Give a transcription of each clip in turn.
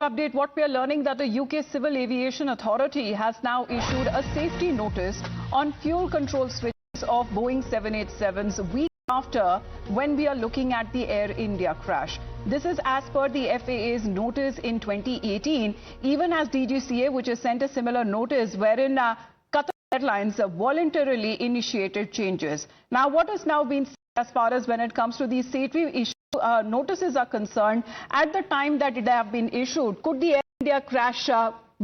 Update, what we are learning that the UK Civil Aviation Authority has now issued a safety notice on fuel control switches of Boeing 787s week after when we are looking at the Air India crash. This is as per the FAA's notice in 2018, even as DGCA, which has sent a similar notice wherein Qatar Airlines voluntarily initiated changes. Now, what has now been said as far as when it comes to these safety issues, notices are concerned, at the time that they have been issued, could the Air India crash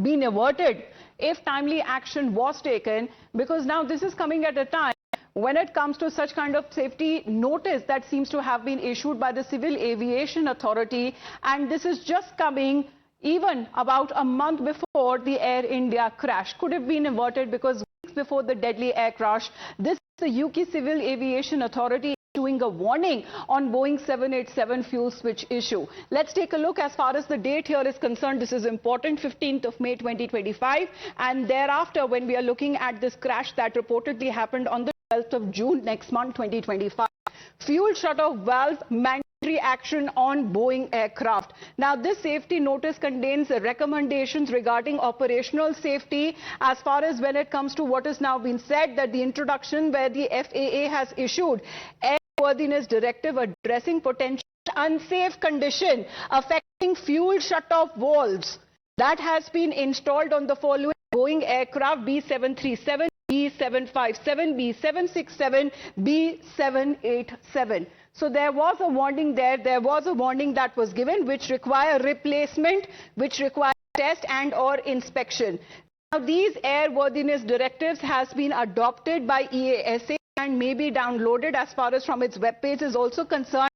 been averted if timely action was taken? Because now this is coming at a time when it comes to such kind of safety notice that seems to have been issued by the Civil Aviation Authority, and this is just coming even about a month before the Air India crash. Could have been averted because weeks before the deadly air crash, this is the UK Civil Aviation Authority issuing a warning on Boeing 787 fuel switch issue. Let's take a look as far as the date here is concerned. This is important, 15th of May 2025, and thereafter when we are looking at this crash that reportedly happened on the 12th of June next month 2025. Fuel shutoff valve mandatory action on Boeing aircraft. Now this safety notice contains recommendations regarding operational safety as far as when it comes to what has now been said, that the introduction where the FAA has issued Airworthiness Directive addressing potential unsafe condition affecting fuel shutoff valves that has been installed on the following Boeing aircraft: B737, B757, B767, B787. So there was a warning there. There was a warning that was given which require replacement, which require test and or inspection. Now these airworthiness directives has been adopted by EASA and may be downloaded as far as from its web page is also concerned.